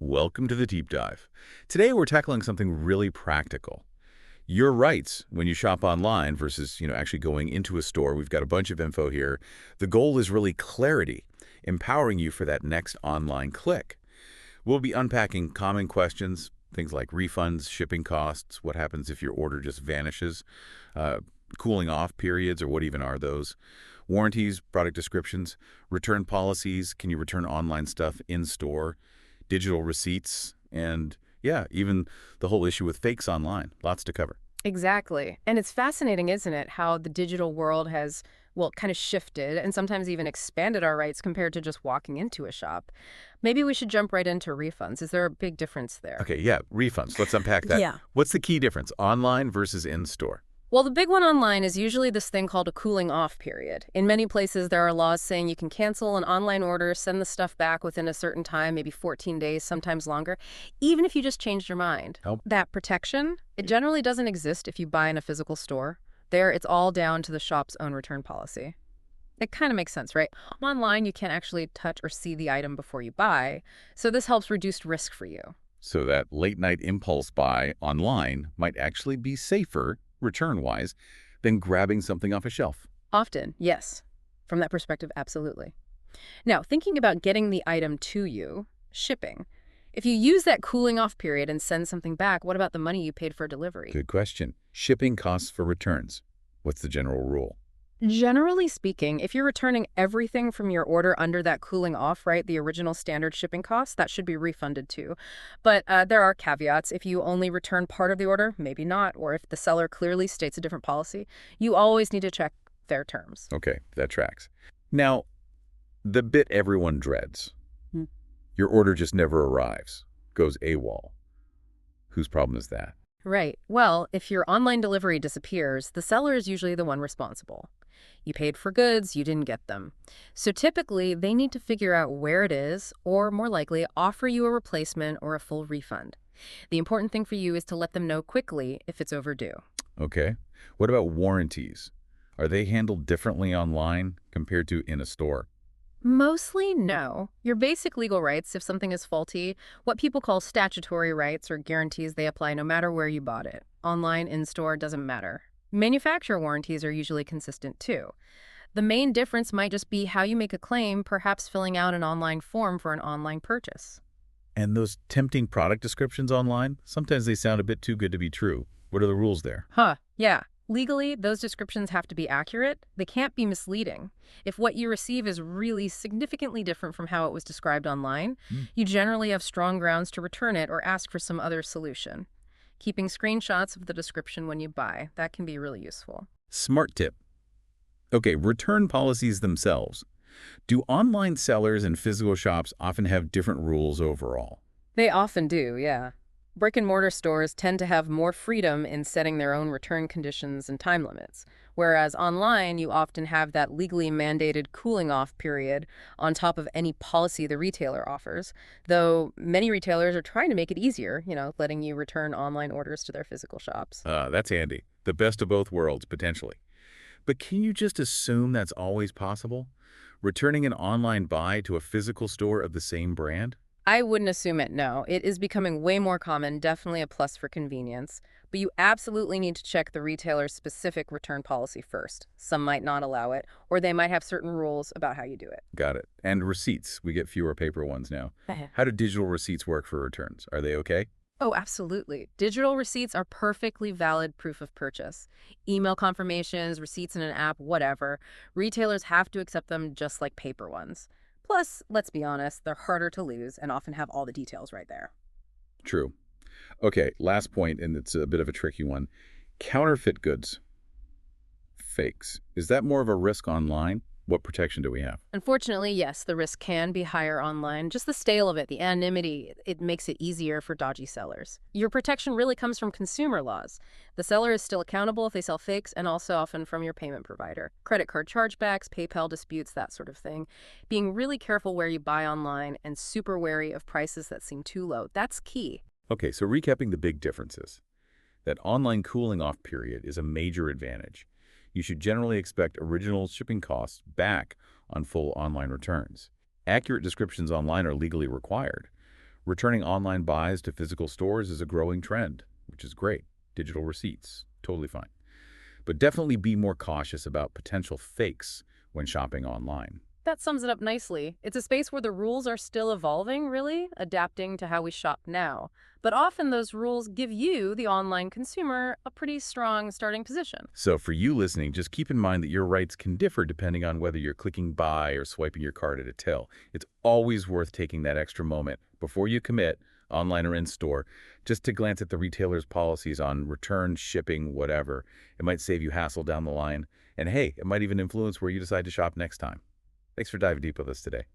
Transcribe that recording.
Welcome to the deep dive. Today we're tackling something really practical. Your rights when you shop online versus, actually going into a store. We've got a bunch of info here. The goal is really clarity, empowering you for that next online click. We'll be unpacking common questions, things like refunds, shipping costs, what happens if your order just vanishes, uh, cooling off periods, or what even are those, warranties, product descriptions, return policies, can you return online stuff in store, digital receipts, and yeah, even the whole issue with fakes online. Lots to cover. Exactly. And it's fascinating, isn't it, how the digital world has, well, kind of shifted and sometimes even expanded our rights compared to just walking into a shop. Maybe we should jump right into refunds. Is there a big difference there? Okay, yeah, refunds. Let's unpack that. Yeah. What's the key difference, online versus in-store? Well, the big one online is usually this thing called a cooling off period. In many places, there are laws saying you can cancel an online order, send the stuff back within a certain time, maybe 14 days, sometimes longer, even if you just changed your mind. Help. That protection, it generally doesn't exist if you buy in a physical store. There, it's all down to the shop's own return policy. It kind of makes sense, right? Online, you can't actually touch or see the item before you buy, so this helps reduce risk for you. So that late-night impulse buy online might actually be safer, return-wise, than grabbing something off a shelf. Often, yes. From that perspective, absolutely. Now, thinking about getting the item to you, shipping. If you use that cooling off period and send something back, what about the money you paid for delivery? Good question. Shipping costs for returns. What's the general rule? Generally speaking, if you're returning everything from your order under that cooling off, right, the original standard shipping cost, that should be refunded too. But there are caveats. If you only return part of the order, maybe not, or if the seller clearly states a different policy, you always need to check their terms. Okay, that tracks. Now, the bit everyone dreads. Hmm. Your order just never arrives, goes AWOL. Whose problem is that? Right. Well, if your online delivery disappears, the seller is usually the one responsible. You paid for goods, you didn't get them. So typically, they need to figure out where it is, or more likely, offer you a replacement or a full refund. The important thing for you is to let them know quickly if it's overdue. Okay. What about warranties? Are they handled differently online compared to in a store? Mostly no. Your basic legal rights, if something is faulty, what people call statutory rights or guarantees, they apply no matter where you bought it. Online, in-store, doesn't matter. Manufacturer warranties are usually consistent too. The main difference might just be how you make a claim, perhaps filling out an online form for an online purchase. And those tempting product descriptions online, sometimes they sound a bit too good to be true. What are the rules there? Yeah. Legally, those descriptions have to be accurate. They can't be misleading. If what you receive is really significantly different from how it was described online, you generally have strong grounds to return it or ask for some other solution. Keeping screenshots of the description when you buy, that can be really useful. Smart tip. Okay, return policies themselves. Do online sellers and physical shops often have different rules overall? They often do, yeah. Brick-and-mortar stores tend to have more freedom in setting their own return conditions and time limits, whereas online you often have that legally mandated cooling-off period on top of any policy the retailer offers, though many retailers are trying to make it easier, letting you return online orders to their physical shops. That's handy. The best of both worlds, potentially. But can you just assume that's always possible? Returning an online buy to a physical store of the same brand? I wouldn't assume it, no. It is becoming way more common, definitely a plus for convenience. But you absolutely need to check the retailer's specific return policy first. Some might not allow it, or they might have certain rules about how you do it. Got it. And receipts. We get fewer paper ones now. How do digital receipts work for returns? Are they okay? Oh, absolutely. Digital receipts are perfectly valid proof of purchase. Email confirmations, receipts in an app, whatever. Retailers have to accept them just like paper ones. Plus, let's be honest, they're harder to lose and often have all the details right there. True. Okay, last point, and it's a bit of a tricky one. Counterfeit goods. Fakes. Is that more of a risk online? What protection do we have? Unfortunately, yes, the risk can be higher online. Just the scale of it, the anonymity, it makes it easier for dodgy sellers. Your protection really comes from consumer laws. The seller is still accountable if they sell fakes, and also often from your payment provider. Credit card chargebacks, PayPal disputes, that sort of thing. Being really careful where you buy online and super wary of prices that seem too low. That's key. Okay, so recapping the big differences. That online cooling off period is a major advantage. You should generally expect original shipping costs back on full online returns. Accurate descriptions online are legally required. Returning online buys to physical stores is a growing trend, which is great. Digital receipts, totally fine. But definitely be more cautious about potential fakes when shopping online. That sums it up nicely. It's a space where the rules are still evolving, really, adapting to how we shop now. But often those rules give you, the online consumer, a pretty strong starting position. So for you listening, just keep in mind that your rights can differ depending on whether you're clicking buy or swiping your card at a till. It's always worth taking that extra moment before you commit, online or in store, just to glance at the retailer's policies on return, shipping, whatever. It might save you hassle down the line. And hey, it might even influence where you decide to shop next time. Thanks for diving deep with us today.